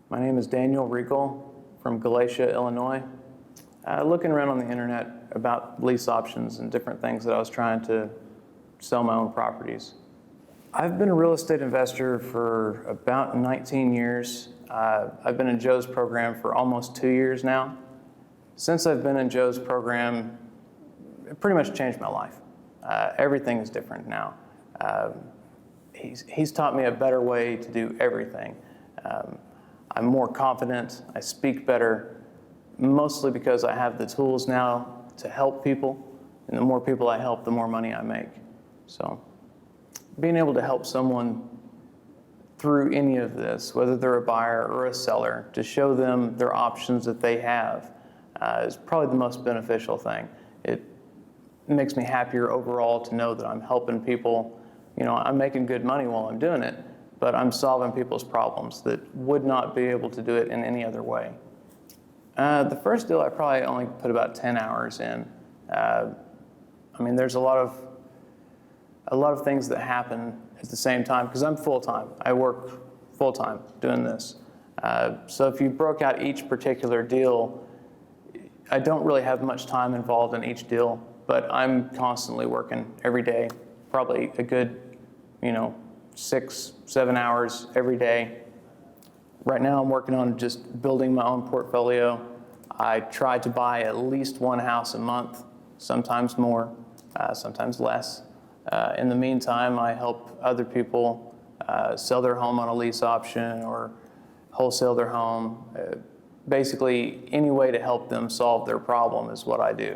My name is Daniel Regal from Galatia, Illinois. Looking around on the internet about lease options and different things that I was trying to sell my own properties. I've been a real estate investor for about 19 years. I've been in Joe's program for almost 2 years now. Since I've been in Joe's program, it pretty much changed my life. Everything is different now. He's taught me a better way to do everything. I'm more confident, I speak better, mostly because I have the tools now to help people, and the more people I help, the more money I make. So being able to help someone through any of this, whether they're a buyer or a seller, to show them their options that they have is probably the most beneficial thing. It makes me happier overall to know that I'm helping people. You know, I'm making good money while I'm doing it, but I'm solving people's problems that would not be able to do it in any other way. The first deal I probably only put about 10 hours in. There's a lot of things that happen at the same time because I'm full-time. I work full-time doing this. So if you broke out each particular deal, I don't really have much time involved in each deal, but I'm constantly working every day, probably a good, 6-7 hours every day. Right now I'm working on just building my own portfolio. I try to buy at least one house a month, sometimes more, sometimes less. In the meantime, I help other people sell their home on a lease option or wholesale their home. Basically, any way to help them solve their problem is what I do.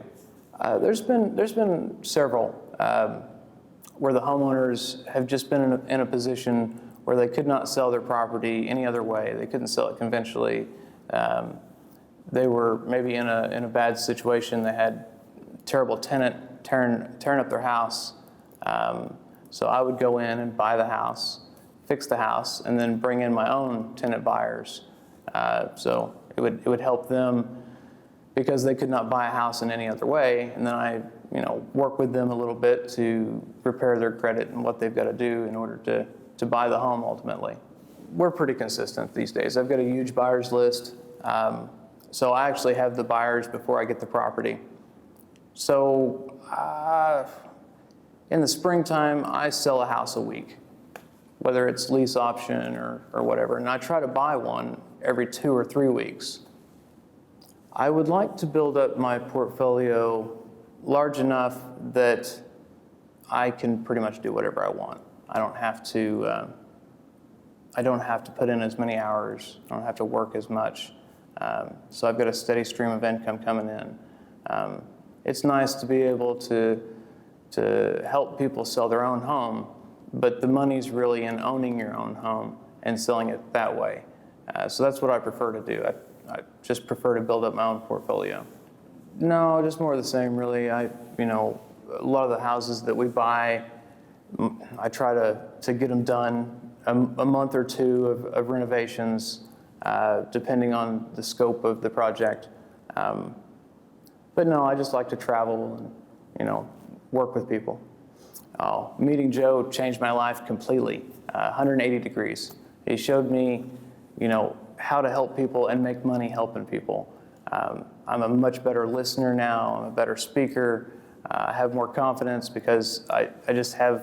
There's been several where the homeowners have just been in a position where they could not sell their property any other way. They couldn't sell it conventionally. They were maybe in a bad situation. They had a terrible tenant tearing up their house. So I would go in and buy the house, fix the house, and then bring in my own tenant buyers. So it would help them because they could not buy a house in any other way. And then I work with them a little bit to prepare their credit and what they've got to do in order to buy the home ultimately. We're pretty consistent these days. I've got a huge buyers list. So I actually have the buyers before I get the property. So in the springtime, I sell a house a week, whether it's lease option or whatever. And I try to buy one every 2 or 3 weeks. I would like to build up my portfolio large enough that I can pretty much do whatever I want. I don't have to put in as many hours. I don't have to work as much. So I've got a steady stream of income coming in. It's nice to be able to help people sell their own home, but the money's really in owning your own home and selling it that way. So that's what I prefer to do. I just prefer to build up my own portfolio. No, just more of the same, really. A lot of the houses that we buy, I try to get them done a month or two of renovations, depending on the scope of the project. But no, I just like to travel and, work with people. Meeting Joe changed my life completely, 180 degrees. He showed me, how to help people and make money helping people. I'm a much better listener now. I'm a better speaker. I have more confidence because I just have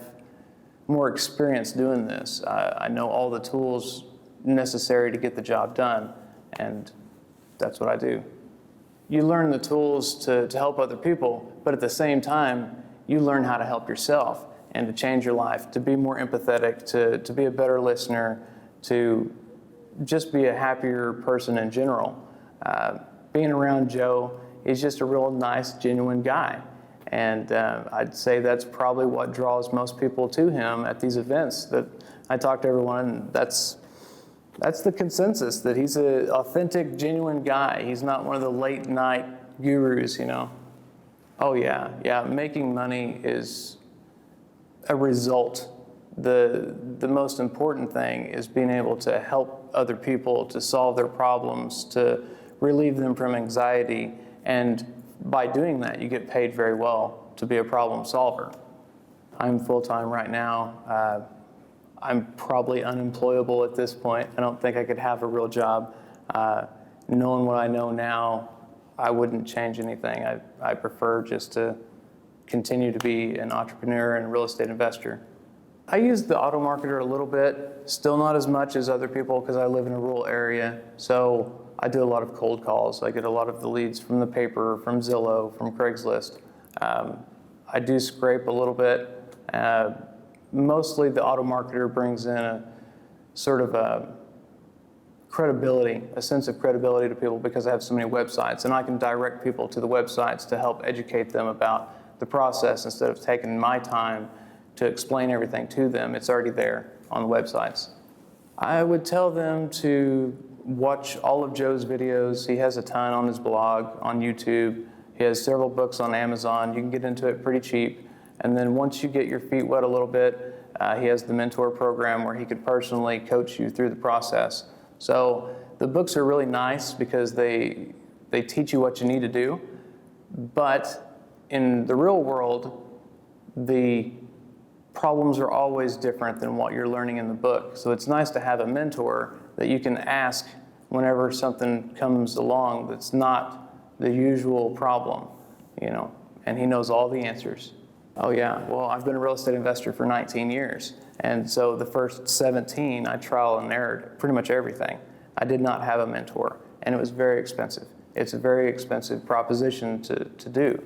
more experience doing this. I know all the tools necessary to get the job done, and that's what I do. You learn the tools to help other people, but at the same time, you learn how to help yourself and to change your life, to be more empathetic, to be a better listener, to just be a happier person in general. Being around Joe, he's just a real nice, genuine guy. And I'd say that's probably what draws most people to him at these events. That I talk to everyone, that's the consensus, that he's an authentic, genuine guy. He's not one of the late night gurus, Oh yeah, making money is a result. The most important thing is being able to help other people, to solve their problems, to relieve them from anxiety. And by doing that, you get paid very well to be a problem solver. I'm full-time right now. I'm probably unemployable at this point. I don't think I could have a real job. Knowing what I know now, I wouldn't change anything. I prefer just to continue to be an entrepreneur and a real estate investor. I use the Automarketer a little bit, still not as much as other people because I live in a rural area. So I do a lot of cold calls. I get a lot of the leads from the paper, from Zillow, from Craigslist. I do scrape a little bit. Mostly the Automarketer brings in a sort of a credibility, a sense of credibility to people because I have so many websites, and I can direct people to the websites to help educate them about the process instead of taking my time to explain everything to them. It's already there on the websites. I would tell them to watch all of Joe's videos. He has a ton on his blog, on YouTube. He has several books on Amazon. You can get into it pretty cheap. And then once you get your feet wet a little bit, he has the mentor program where he could personally coach you through the process. So the books are really nice because they teach you what you need to do. But in the real world, the problems are always different than what you're learning in the book. So it's nice to have a mentor that you can ask whenever something comes along that's not the usual problem, and he knows all the answers. Oh yeah, well, I've been a real estate investor for 19 years. And so the first 17, I trial and errored pretty much everything. I did not have a mentor, and it was very expensive. It's a very expensive proposition to do.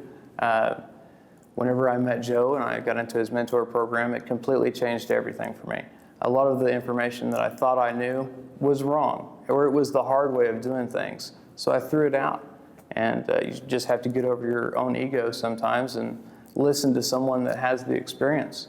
Whenever I met Joe and I got into his mentor program, it completely changed everything for me. A lot of the information that I thought I knew was wrong, or it was the hard way of doing things. So I threw it out. And you just have to get over your own ego sometimes and listen to someone that has the experience.